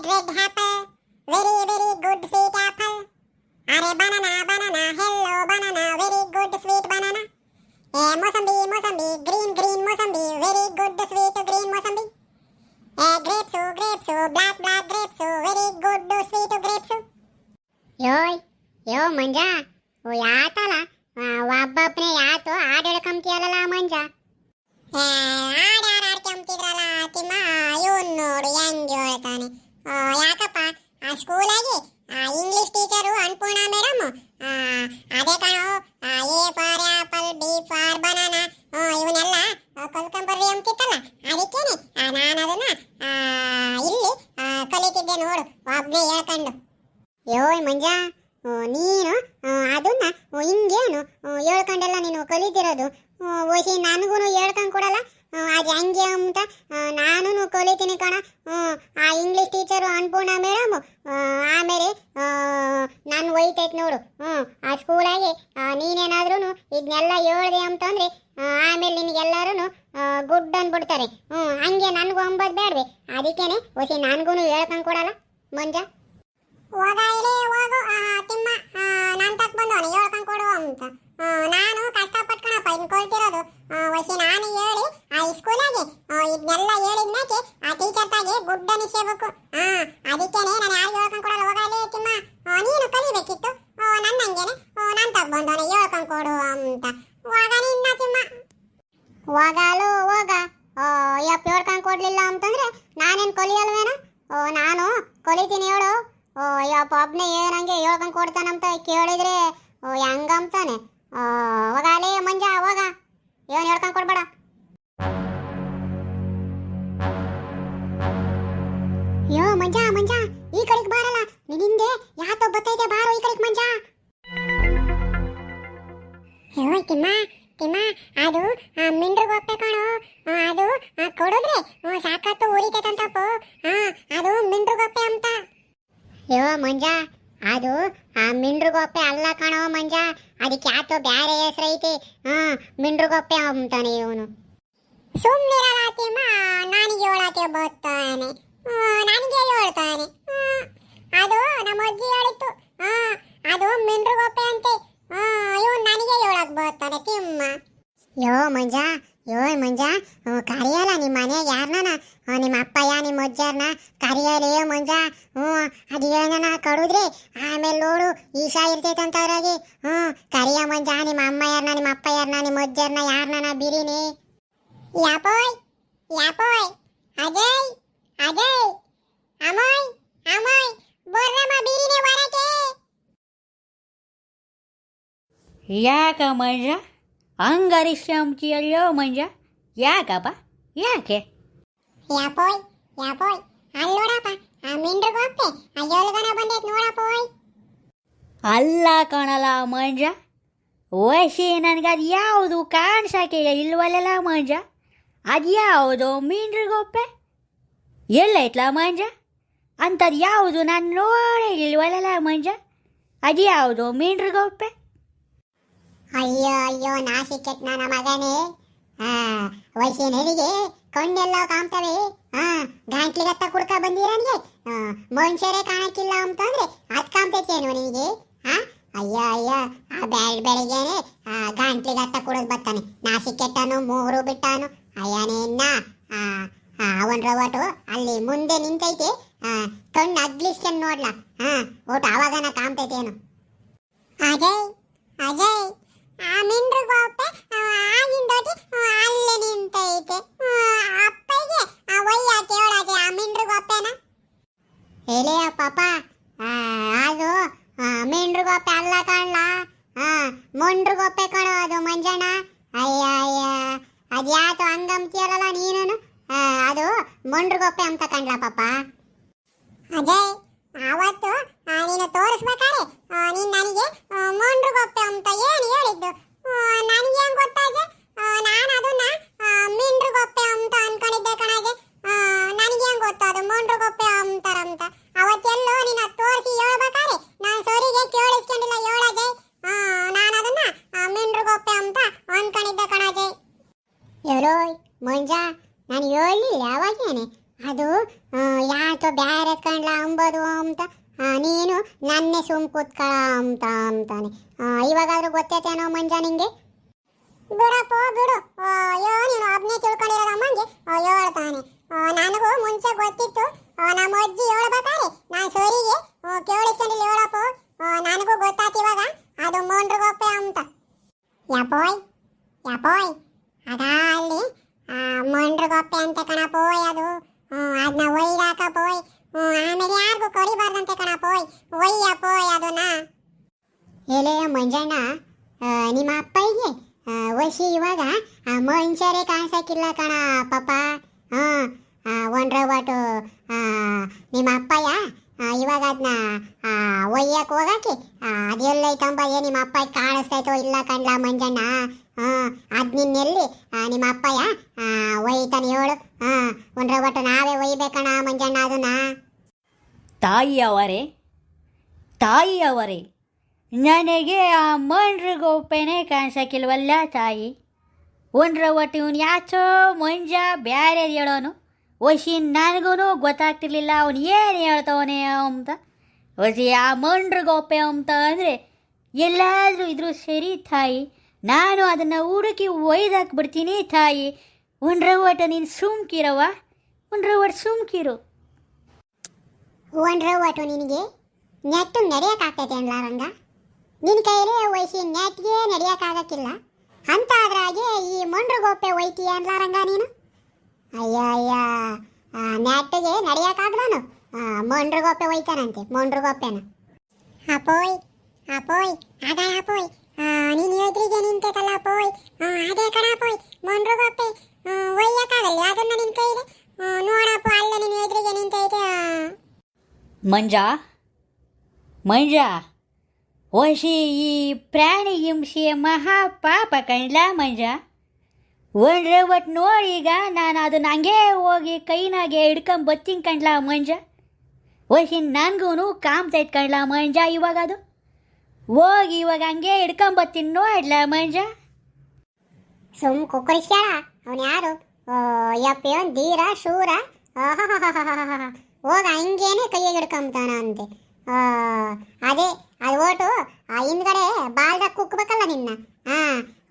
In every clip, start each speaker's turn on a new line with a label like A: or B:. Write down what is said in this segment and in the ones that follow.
A: red apple, very good sweet apple. Are banana, banana, hello banana, very good sweet banana. Mosambi, Mosambi, green Mosambi, very good sweet green Mosambi. Grapes, grapes, black grapes, very good sweet grapes. Yo Manja ಓ ಯಾತಲ್ಲ ಒಬ್ಬೊಬ್ಬನೇ ಯಾತು ಹಾಡು ಹೇಳ್ಕೊಂತೀಯಲ್ಲ ಮಂಜಾ ಹಾಡು ಹಾಡ್ಕೊಂತಿದ್ರಲ್ಲ ತಿಮ್ಮ ಇವನ್ ನೋಡು ಹೆಂಗ್ ಹೇಳ್ತಾನೆ ಯಾಕಪ್ಪ ಆ ಸ್ಕೂಲಾಗಿ English teacher Annapurna madam ಅದೇ ಕಣೋ A for apple B for banana ಇವನ್ನೆಲ್ಲ ಕಲ್ಕೊಂಬರ್ರಿ ಅಂತಿತ್ತಲ್ಲ ಅದಕ್ಕೇನೆ ನಾನು ಅದನ್ನ ಇಲ್ಲಿ ಕಲಿತಿದ್ದೆ ನೋಡು ಒಬ್ನೇ ಹೇಳ್ಕೊಂಡು ಯೋಯ್ ಮಂಜಾ ನೀನು ಅದನ್ನ ಹಿಂಗೇನು ಹೇಳ್ಕೊಂಡೆಲ್ಲ ನೀನು ಕಲಿತಿರೋದು ಓಸಿ ನನಗೂ ಹೇಳ್ಕೊಂಡು ಕೊಡಲ್ಲ ಅದು ಹಂಗೆ ಅಂತ ನಾನು ಕಲಿತೀನಿ ಕಣ ಆ ಇಂಗ್ಲೀಷ್ ಟೀಚರು ಅನ್ಪೂರ್ಣ ಮೇಡಮ್ ಆಮೇಲೆ ನಾನು ಒಯ್ತೈತೆ ನೋಡು ಆ ಸ್ಕೂಲಾಗಿ ನೀನೇನಾದ್ರೂ ಇದನ್ನೆಲ್ಲ ಹೇಳ್ದೆ ಅಂತಂದ್ರೆ ಆಮೇಲೆ ನಿನಗೆಲ್ಲರೂ ಗುಡ್ ಅಂದ್ಬಿಡ್ತಾರೆ ಹಂಗೆ ನನಗೂ ಅಂಬೋದು ಬೇಡವೆ ಅದಕ್ಕೇನೆ ಓಸಿ ನನಗೂ ಹೇಳ್ಕೊಂಡು ಕೊಡಲ್ಲ ಮಂಜಾ ಹೋಗ ಇಲ್ಲೇ ಹೋಗು ತಿಮ್ಮ ನಾನು ತಕ್ ಬಂದವನು ಹೇಳ್ಕೊಂಡು ಕೊಡು ಅಂತ ನಾನು ಕಷ್ಟಪಟ್ಕೊಳಪ್ಪ ಇನ್ನು ಕೊಳ್ತಿರೋದು ವಸಿ ನಾನು ಹೇಳಿ ಆ ಸ್ಕೂಲಾಗೆ ಇದನ್ನೆಲ್ಲ ಹೇಳಿದ್ಮೇಲೆ ಆ ಟೀಚರ್ ತಾಗೆ ಗುಡ್ ಅನಿಸ್ಬೇಕು ಅದಕ್ಕೇನೆ ನಾನು ಯಾರು ಹೇಳ್ಕೊಂಡು ಕೊಡಲ್ಲ ಹೋಗ ಇಲ್ಲೇ ತಿಮ್ಮ ನೀನು ಕಲಿಬೇಕಿತ್ತು ನನ್ನಂಗೇನೆ ನಾನು ತಕ್ ಬಂದವನು ಹೇಳ್ಕೊಂಡು ಕೊಡು ಅಂತ ಹೋಗ ನಿನ್ನ ತಿಮ್ಮ ಹೋಗಲು ಹೋಗ ಯಪ್ಪ ಹೇಳ್ಕೊಂಡು ಕೊಡ್ಲಿಲ್ಲ ಅಂತಂದ್ರೆ ನಾನೇನು ಕಲಿಯಲ್ವೇನೋ ನಾನು ಕಲಿತೀನಿ ಹೇಳು ಯಪ್ಪ ಒಬ್ಬನೇ ಏನಂಗೆ ಹೇಳ್ಕೊಂಡು ಕೊಡ್ತಾನಂತ ಕೇಳಿದ್ರೆ ಹೆಂಗಂತಾನೆ ಹೋಗಾಲೇ ಮಂಜಾ ಹೋಗ ಏನು ಹೇಳ್ಕೊಂಡು ಕೊಡ್ಬೇಡ ಯೋ ಮಂಜಾ ಮಂಜಾ ಈ ಕಡೆಗೆ ಬಾರಲ್ಲ ನಿನ್ನಿಂದೆ ಯಾತೋ ಬತ್ತೈತೆ ಬಾರೋ ಈ ಕಡೆಗೆ ಮಂಜಾ ಯೋ ತಿಮ್ಮ ತಿಮ್ಮ ಅದು ಮಿಂಡ್ರಿಗೊಪ್ಪೆ ಕಣೋ ಅದು ಕೊಡಿದ್ರೆ ಸಾಕತ್ತು ಉರಿತೈತಂತಪ್ಪ ಅದು ಮಿಂಡ್ರಿಗೊಪ್ಪೆ ಅಂತ ಯೋ ಮಂಜಾ ಅದು ಮಿಂಡ್ರಿಗೊಪ್ಪೆ ಅಲ್ಲ ಕಣೋ ಮಂಜಾ ಅದಕ್ಕೆ ಯಾತೋ ಬ್ಯಾರೆ ಹೆಸರೈತಿ ಮಿಂಡ್ರಿಗೊಪ್ಪೆ ಅಂತಾನೆ ಇವನು ಸುಮ್ಮನಿರಲ್ಲ ತಿಮ್ಮ ನನಗೆ ಹೇಳಕ್ಕೆ ಬರ್ತಾನೆ ನನಗೆ ಹೇಳ್ತಾನೆ ಅದು ನಮ್ಮ ಅಜ್ಜಿ ಹೇಳಿತ್ತು ಅದು ಮಿಂಡ್ರಿಗೊಪ್ಪೆ ಅಂತೆ ಇವನು ನನಗೆ ಹೇಳಕ್ ಬರ್ತಾನೆ ತಿಮ್ಮ ಯೋ ಮಂಜಾ ಕರಿಯಲ್ಲ ನಿಮ್ಮ ಮನೆಯಾಗ ಯಾರನ್ನ ನಿಮ್ಮ ಅಪ್ಪಯ್ಯ ನಿಮ್ಮ ಅಜ್ಜಾರನ್ನ ಕರಿಯಲೇ ಮಂಜಾ ಅದು ಏನನ ಕಡಿದ್ರೆ ಆಮೇಲೆ ನೋಡು ಈಶಾ ಇರ್ತೈತಂತ ಅದ್ರಾಗೆ ಕರಿಯ ಮಂಜಾ ನಿಮ್ಮ ಅಮ್ಮ ಯಾರನ್ನ ನಿಮ್ಮ ಅಪ್ಪ ಯಾರನ್ನ ನಿಮ್ಮ ಅಜ್ಜಾರನ್ನ ಯಾರನ್ನ ಬಿರಿನಿ ಯಾಪೋಯ್ ಅಜಯ್ ಅಮೋಯ್ ಬರ್ರಮ್ಮ ಬಿರಿನಿ ಹೊರಗೆ
B: ಯಾಕ ಮಂಜ ಅಂಗರಿಶ್ರಮಚಿಯಲ್ಲೋ ಮಂಜ ಯಾಕಪ್ಪ ಯಾಕೆ
A: ಯಾಪೋಯ್ ಅಲ್ಲಿ ನೋಡಪ್ಪ ಆ ಮಿಂಡ್ರಿಗೊಪ್ಪೆ ಆ ಏಳುಗನ ಬಂದೈತೆ ನೋಡಪ್ಪೋಯ್
B: ಅಲ್ಲ ಕಣಲ್ಲ ಮಂಜ ವಯಸ್ಸಿ ನನಗೆ ಅದು ಯಾವುದು ಕಾಣಿಸೋಕೆ ಇಲ್ವಲ್ಲ ಮಂಜ ಅದು ಯಾವುದು ಮಿಂಡ್ರಿಗೊಪ್ಪೆ ಎಲ್ಲೈತ್ಲ ಮಂಜ ಅಂಥದ್ದು ಯಾವುದು ನಾನು ನೋಡೇ ಇಲ್ವಲ್ಲ ಮಂಜ ಅದು ಯಾವುದು ಮಿಂಡ್ರಿಗೊಪ್ಪೆ
A: ಅಯ್ಯೋ ನಾಸಿಕೆಟ್ ನನ್ನ ಮಗನೇ ವಯಸ್ಸಿನರಿಗೆ ಕಣ್ಣೆಲ್ಲ ಕಾಣ್ತವೆ ಗಂಟ್ಲಿಗತ್ತ ಕುಡ್ಕ ಬಂದಿರನಿಗೆ ಮನುಷ್ಯರೇ ಕಾಣಕ್ಕಿಲ್ಲ ಅಂತಂದ್ರೆ ಅದ್ ಕಾಣ್ತೈತೇನು ನಿನಗೆ ಅಯ್ಯ ಆ ಬೆಳಿಗ್ಗೆನೆ ಗಂಟ್ಲಿಗತ್ತ ಕುಡಿದ್ ಬರ್ತಾನೆ ನಾಸಿಕೆಟ್ಟನು ಮೂರು ಬಿಟ್ಟಾನು ಅಯ್ಯನೇನ್ನ ಅವನ್ ರವಟು ಅಲ್ಲಿ ಮುಂದೆ ನಿಂತೈತೆ ಕಣ್ಣು ಅಗ್ಲಿಸ್ಕೊಂಡು ನೋಡ್ಲಾ ಒಟ್ಟು ಅವಾಗನ ಕಾಣ್ತೈತೇನು ಅಜಯ್ ಆ ಮಿಂಡ್ರಿಗೊಪ್ಪೆ ಆಗಿಂದೋಟಿ ಅಲ್ಲೇ ನಿಂತೈತೆ ಅಪ್ಪಗೆ ಒಯ್ಯಾಕೆ ಹೇಳಾಕೆ ಆ ಮಿಂಡ್ರಿಗೊಪ್ಪೆನ ಎಲೆಯ ಪಾಪ ಅದು ಮಿಂಡ್ರಿಗೊಪ್ಪೆ ಅಲ್ಲ ಕಾಣ್ಲ ಮೊಂಡ್ರಿಗೊಪ್ಪೆ ಕಣೋ ಅದು ಮಂಜಣ್ಣ ಅಯ್ಯ ಅದು ಯಾತು ಹಂಗಂತೀಯಲ್ಲ ನೀನು ಅದು ಮೊಂಡ್ರಿಗೊಪ್ಪೆ ಅಂತ ಕಾಣ್ಲ ಪಾಪ ಅಜಯ್ ಅವತ್ತು ನೀನು ತೋರಿಸ್ಬೇಕಾರೆ ನೀನು ನನಗೆ ಮೊಂಡ್ರಿಗೊಪ್ಪೆ ಅಂತ ಏನು ಹೇಳಿದ್ದು ನನಗೆ ಹೆಂಗೆ ಗೊತ್ತಾಗೆ ನಾನು ಅದನ್ನ ಮಿಂಡ್ರಿಗೊಪ್ಪೆ ಅಂತ ಅನ್ಕೊಂಡಿದ್ದೆ ಕಣಗೆ ನನಗೆ ಹೆಂಗೆ ಗೊತ್ತು ಅದು ಮೊಂಡ್ರಿಗೊಪ್ಪೆ ಅಂತಾರಂತ ಅವತ್ತೆಲ್ಲೋ ನೀನು ತೋರಿಸಿ ಹೇಳ್ಬೇಕಾರೆ ನಾನು ಸರಿಗೆ ಕೇಳಿಸ್ಕೊಂಡಿಲ್ಲ ಹೇಳಜಯ್ ನಾನು ಅದನ್ನ ಮಿಂಡ್ರಿಗೊಪ್ಪೆ ಅಂತ ಅನ್ಕೊಂಡಿದ್ದೆ ಕಣಜಯ್ ಎಲ್ಲೋಯ್ ಮಂಜಾ ನಾನು ಹೇಳಿಲ್ಲ ಅವಾಗೇನೆ ಅದು ಯಾತೋ ಬ್ಯಾರೆ ಕಂಡ್ಲ ಅಂಬೋದು ಅಂತ ನೀನು ನನ್ನೇ ಸುಮ್ ಕೂತ್ಕಳ ಅಂತ ಅಂತಾನೆ. ಇವಾಗಾದ್ರೂ ಗೊತ್ತೈತೇನೋ ಮಂಜ ನಿಂಗೆ? ಬಿಡಪ್ಪ ಬಿಡು, ಅಯ್ಯೋ ನೀನು ಒಬ್ಬನೇ ತಿಳ್ಕೊಂಡಿರೋದು ಅಮ್ಮಂಗೆ ಹೇಳ್ತಾನೆ. ನನಗೂ ಮುಂಚೆ ಗೊತ್ತಿತ್ತು, ನಮ್ಮ ಅಜ್ಜಿ ಹೇಳ್ಬೇಕಾರೆ ನಾನು ಸರಿಗೆ ಕೇಳಿಸ್ಕೊಂಡಿಲ್ಲ ಹೇಳಪ್ಪ. ನನಗೂ ಗೊತ್ತಾಯ್ತು ಇವಾಗ ಅದು ಮೊಂಡ್ರಗೊಪ್ಪೆ ಅಂತ. ಯಾಪೋಯ್ ಯಾಪೋಯ್ ಅದ ಅಲ್ಲಿ ಮೊಂಡ್ರಗೊಪ್ಪೆ ಅಂತ ಕಣಪೋಯ್ ಅದು. ಅದನ್ನ ಒಯ್ದಾಕಪೋಯ್, ಆಮೇಲೆ ಯಾರಿಗೂ ಕೊಡಿಬಾರ್ದಂತೆ ಕಣಪೋಯ್, ಒಯ್ಯಪೋಯ್ ಅದನ್ನ. ಎಲೆ ಮಂಜಣ್ಣ, ನಿಮ್ಮ ಅಪ್ಪಯ್ಯಗೆ ವಸಿ ಇವಾಗ ಮನುಷ್ಯರೇ ಕಾಣಿಸಕ್ಕಿಲ್ಲ ಕಣ ಪಾಪ. ಒಂಡ್ರ ಒಟ್ಟು ನಿಮ್ಮ ಅಪ್ಪಯ್ಯ ಇವಾಗ ಅದನ್ನ ಒಯ್ಯಕ್ಕೆ ಹೋಗಕ್ಕೆ ಅದೆಲ್ಲೈತಂಬ. ನಿಮ್ಮ ಅಪ್ಪ ಕಾಣಿಸ್ತೈತೋ ಇಲ್ಲ ಕಣ್ಲ ಮಂಜಣ್ಣ. ಅದು ನಿನ್ನೆಲ್ಲಿ ನಿಮ್ಮ ಅಪ್ಪಯ್ಯ ಒಯ್ತಾನೆ ಹೇಳು. ಒಂಡ್ರ ಒಟ್ಟು ನಾವೇ ಒಯ್ಬೇಕಣ ಮಂಜಣ್ಣ ಅದನ್ನ.
B: ತಾಯಿಯವರೇ, ನನಗೆ ಆ ಮೊಂಡ್ರಿಗೊಪ್ಪೆನೇ ಕಾಣಿಸಕ್ಕಿಲ್ವಲ್ಲ ತಾಯಿ. ಒಂಡ್ರ ಒಟ್ಟು ಇವನು ಯಾಚೋ ಮಂಜ ಬ್ಯಾರೆ ಹೇಳೋನು. ವಸಿ ನನಗೂ ಗೊತ್ತಾಗ್ತಿರ್ಲಿಲ್ಲ ಅವನು ಏನು ಹೇಳ್ತವನೇ ಅಂತ. ವಸಿ ಆ ಮೊಂಡ್ರಿಗೊಪ್ಪೆ ಅಂತ ಅಂದರೆ ಎಲ್ಲಾದರೂ ಇದ್ರೂ ಸರಿ ತಾಯಿ, ನಾನು ಅದನ್ನು ಹುಡುಕಿ ಒಯ್ದಾಕ್ಬಿಡ್ತೀನಿ ತಾಯಿ. ಒಂಡ್ರ ಒಟ್ಟು ನೀನು ಸುಮ್ಕಿರವ, ಒಂಡ್ರ ಒಟ್ಟು ಸುಮ್ಕಿರು.
A: ಒಂಡ್ರ ಒಟ್ಟು ನಿನಗೆ ನೆಟ್ಟು ನಡೆಯೋಕ್ಕಾಗ್ತೈತೆ ಅನ್ಲಾರಂಗ? ನಿನ್ನ ಕೈಲೇ ವಯಸ್ಸಿ ನೆಟ್ಗೆ ನಡೆಯೋಕ್ಕಾಗಕ್ಕಿಲ್ಲ ಅಂತ ಅದ್ರಾಗೆ ಈ ಮೊಂಡ್ರಿಗೊಪ್ಪೆ ಒಯ್ತೀಯ ಅನ್ಲಾರಂಗ ನೀನು? ಅಯ್ಯ ಅಯ್ಯ, ನೆಟ್ಟಿಗೆ ನಡೆಯೋಕ್ಕಾಗ್ದಾನು ಮೊಂಡ್ರಿಗೊಪ್ಪೆ ಒಯ್ತಾನಂತೆ, ಮೊಂಡ್ರಿಗೊಪ್ಪೆನ. ಅಪೋಯ್ ಅಪೋಯ್ ಅದ ಅಪೋಯ್, ನೀನು ಎದುರಿಗೆ ನಿಂತೈತಲ್ಲ ಅಪೋಯ್, ಅದೇ ಕಣ ಅಪೋಯ್ ಮೊಂಡ್ರಿಗೊಪ್ಪೆ. ಒಯ್ಯಕ್ಕಾಗಲ್ಲ ಅದನ್ನ ನಿನ್ನ ಕೈಲಿ? ನೋಡಪ್ಪ ಅಲ್ಲೇ ನೀನು ಎದುರಿಗೆ ನಿಂತೈತೆ.
B: ಮಂಜ ವಶಿ ಈ ಪ್ರಾಣಿ ಹಿಂಸೆ ಮಹಾಪಾಪ ಕಣ್ಲ ಮಂಜ. ಒಂಡ್ರೆ ಒಟ್ಟು ನೋಡಿ ಈಗ ನಾನು ಅದನ್ನ ಹಂಗೆ ಹೋಗಿ ಕೈನಾಗೆ ಹಿಡ್ಕೊಂಬತ್ತೀನಿ ಕಣ್ಲ ಮಂಜ. ವಶಿ ನನಗೂ ಕಾಮ್ತೈತೆ ಕಣ್ಲ ಮಂಜ. ಇವಾಗ ಅದು ಹೋಗಿ ಇವಾಗ ಹಂಗೆ ಹಿಡ್ಕೊಂಬತ್ತೀನಿ ನೋಡ್ಲ ಮಂಜ.
A: ಸುಮ್ ಕುಕ್ಕರಿಸ್ಯಾಳ ಅವನು ಯಾರು? ಯಪ್ಪೇವನ್ ಧೀರ ಶೂರ. ಹೋಗ ಹಂಗೇನೆ ಕೈಯಾಗ ಹಿಡ್ಕೊಂತಾನ ಅಂತೆ. ಅದೇ ಅದು ಓಟು ಹಿಂದ್ಗಡೆ ಬಾಲ್ದಾಗ ಕುಕ್ಕಬೇಕಲ್ಲ ನಿನ್ನ.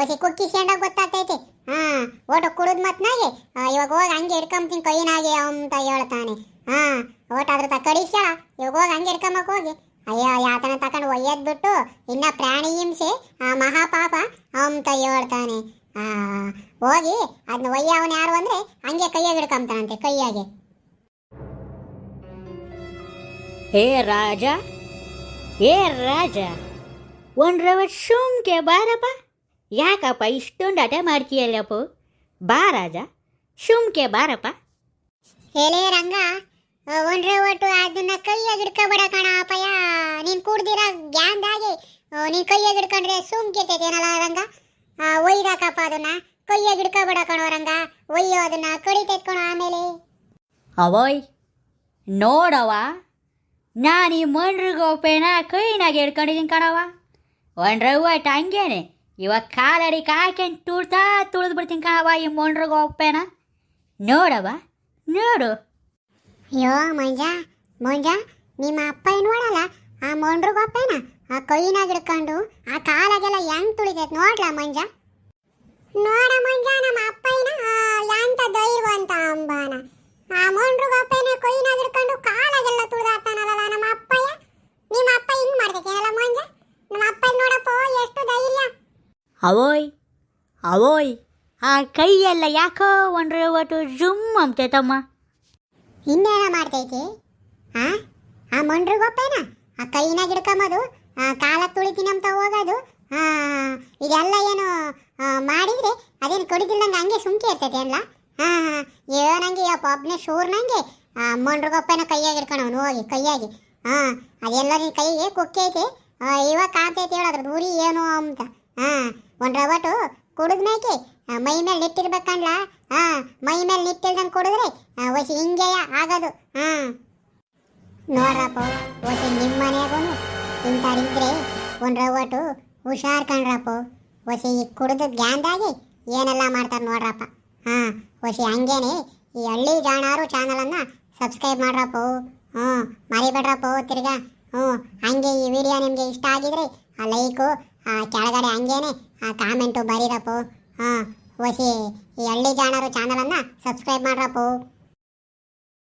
A: ಒಸಿ ಕುಕ್ಕಿಸ್ಕೊಂಡಾಗ ಗೊತ್ತಾಗ್ತೈತೆ. ಓಟು ಕುಡಿದ್ ಮತ್ನಾಗೆ ಇವಾಗ ಹೋಗಿ ಹಂಗೆ ಹಿಡ್ಕೊಂತೀನಿ ಕೈನಾಗೆ ಅಂತ ಹೇಳ್ತಾನೆ. ಓಟ್ ಅದ್ರ ಕಡಿಸ್ಯಾಳ, ಇವಾಗ ಹೋಗಿ ಹಂಗೆ ಹಿಡ್ಕೊಂಬಕ್ ಹೋಗಿ ಅಯ್ಯೋ ಯಾತನ ತಕೊಂಡು ಒಯ್ಯದ್ ಬಿಟ್ಟು ಇನ್ನ ಪ್ರಾಣಿ ಹಿಂಸೆ ಮಹಾಪಾಪ ಅಂತ ಹೇಳ್ತಾನೆ. ಹೋಗಿ ಅದನ್ನ ಒಯ್ಯವನು ಯಾರು ಅಂದ್ರೆ ಹಂಗೆ ಕೈಯಾಗ ಹಿಡ್ಕೊಂತಾನಂತೆ ಕೈಯಾಗೆ.
B: ಹೇ ರಾಜ, ಒಂಡ್ರವ ಸುಮ್ಕೆ ಬಾರಪ್ಪ. ಯಾಕಪ್ಪ ಇಷ್ಟೊಂದು ಹಠ ಮಾಡ್ತೀಯಲ್ಲಪ್ಪ? ಬಾ ರಾಜ, ಸುಮ್ಕೆ ಬಾರಪ್ಪ.
A: ಹೇಳೇ ರಂಗ, ಒಂಡ್ರೆ ಒಟ್ಟು ಅದನ್ನ ಕೈಯಾಗ ಹಿಡ್ಕೊಬೇಡ ಕಣ ಅಪ್ಪಯ್ಯ. ನೀನು ಕುಡ್ದಿರ ಗ್ಯಾಂದಾಗೆ ನೀನು ಕೈಯಾಗ ಹಿಡ್ಕೊಂಡ್ರೆ ಸುಮ್ಕಿರ್ತೈತೇನಲ್ಲ ರಂಗ. ಒಯ್ದಾಕಪ್ಪ ಅದನ್ನ ಕೈಯಾಗ ಹಿಡ್ಕೊಬೇಡ ಕಣೋ ರಂಗ. ಒಯ್ಯೋ ಅದನ್ನ ಕಡಿತೈತ್ ಕಣೋ ಆಮೇಲೆ.
B: ಅವಯ್ ನೋಡವ, ನಾನು ಈ ಮೊಂಡ್ರಿಗೊಪ್ಪೆನ ಕೈನಾಗೆ ಹಿಡ್ಕೊಂಡಿದ್ದೀನಿ ಕಣವ. ಒಂಡ್ರೆ ಒಟ್ಟು ಹಂಗೇನೆ ಇವಾಗ ಕಾಲಡಿ ಕಾಯ್ಕೊಂಡು ತುಳಿದು ಬಿಡ್ತೀನಿ ಕಣವ ಈ ಮೊಂಡ್ರಿಗೊಪ್ಪೆನ. ನೋಡವ ನೋಡು.
A: ಅಯ್ಯೋ ಮಂಜ ನಿಮ್ಮ ಅಪ್ಪ ಏನು ನೋಡಲ್ಲ ಆ ಮೊಂಡ್ರಿಗೊಪ್ಪೆನ ಆ ಕೈನಾಗ ಹಿಡ್ಕೊಂಡು ಆ ಕಾಲಾಗೆಲ್ಲ ಹೆಂಗ್ ತುಳಿತೈತೆ ನೋಡ್ಲ ಮಂಜ. ನೋಡ ಮಂಜ, ನಮ್ಮ ಅಪ್ಪಯ್ಯನ ಎಂತ ಧೈರ್ಯವಂತ ಅಂಬಾನ. ಆ ಮೊಂಡ್ರಿಗೊಪ್ಪೆನ ಕೈನಾಗ ಹಿಡ್ಕೊಂಡು ಕಾಲಾಗೆಲ್ಲ ತುಳಿದಾತಾನಲ್ಲ ನಮ್ಮ ಅಪ್ಪಯ್ಯ. ನಿಮ್ಮ ಅಪ್ಪ ಹಿಂಗ್ ಮಾಡ್ತೈತೇನಲ್ಲ ಮಂಜ? ನಮ್ಮ ಅಪ್ಪ ನೋಡಪ್ಪ ಎಷ್ಟು ಧೈರ್ಯ.
B: ಅವೋಯ್ ಆ ಕೈಯೆಲ್ಲ ಯಾಕೋ ಒಂಡ್ರೆ ಒಟ್ಟು ಜುಮ್ ಅಂತೈತಮ್ಮ.
A: ಇನ್ನೇನ ಮಾಡ್ತೈತಿ? ಆ ಮೊಂಡ್ರಿಗೊಪ್ಪೆನ ಆ ಕೈನಾಗ ಹಿಡ್ಕೊಂಬದು, ಕಾಲ ತುಳಿತೀನಿ ಅಂತ ಹೋಗೋದು, ಇದೆಲ್ಲ ಏನು ಮಾಡಿದ್ರೆ ಅದೇನು ಕಡಿದಿಲ್ಲಂಗೆ ಹಂಗೆ ಸುಮ್ಕೆ ಇರ್ತೈತೆ ಅಲ್ಲ? ಏನಂಗೆ ಯಪ್ಪ ಒಬ್ಬನೇ ಶೂರ್ನಂಗೆ ಮೊಂಡ್ರಿಗೊಪ್ಪೆನ ಕೈಯಾಗ ಹಿಡ್ಕೊಳವನು ಹೋಗಿ ಕೈಯಾಗಿ. ಅದೆಲ್ಲ ನಿನ್ನ ಕೈಗೆ ಕುಕ್ಕೈತೆ, ಇವಾಗ ಕಾಣ್ತೈತೆ ಹೇಳೋದ್ರ ದೂರಿ ಏನು ಅಂತ. ಒಂಡ್ರೆ ಒಟ್ಟು ಕುಡಿದ್ಮೇಕೆ ಮೈ ಮೇಲೆ ನಿಟ್ಟಿರ್ಬೇಕಂಡ್ಲ. ಮೈ ಮೇಲೆ ನಿಟ್ಟಿಲ್ದಂಗೆ ಕುಡಿದ್ರೆ ಒಸಿ ಹಿಂಗೆಯ ಆಗೋದು. ನೋಡ್ರಪ್ಪ, ಒಸಿ ನಿಮ್ಮ ಮನೆಯಾಗೂ ಇಂಥವ್ರಿದ್ರೆ ಒಂಡ್ರೆ ಒಟ್ಟು ಹುಷಾರ್ ಕಣ್ರಪ್ಪ. ಒಸಿ ಕುಡಿದ ಗ್ಯಾಂದಾಗಿ ಏನೆಲ್ಲ ಮಾಡ್ತಾರೆ ನೋಡ್ರಪ್ಪ. ಒಸಿ ಹಂಗೇನೆ ಈ ಹಳ್ಳಿ ಜಾಣಾರು ಚಾನಲನ್ನು ಸಬ್ಸ್ಕ್ರೈಬ್ ಮಾಡ್ರಪ್ಪೋ. ಹ್ಞೂ ಮರಿಬೇಡ್ರಪ್ಪೋ ತಿರ್ಗಾ. ಹ್ಞೂ ಹಂಗೆ ಈ ವಿಡಿಯೋ ನಿಮಗೆ ಇಷ್ಟ ಆಗಿದ್ರೆ ಆ ಲೈಕು ಕೆಳಗಡೆ ಹಂಗೇನೆ ಕಾಮೆಂಟು ಬರೀರಪ್ಪೋ. ಹಾಂ ಹೊಸಿ ಈ ಹಳ್ಳಿ ಜಾಣರು ಚಾನಲನ್ನು ಸಬ್ಸ್ಕ್ರೈಬ್ ಮಾಡ್ರಪ್ಪೋ.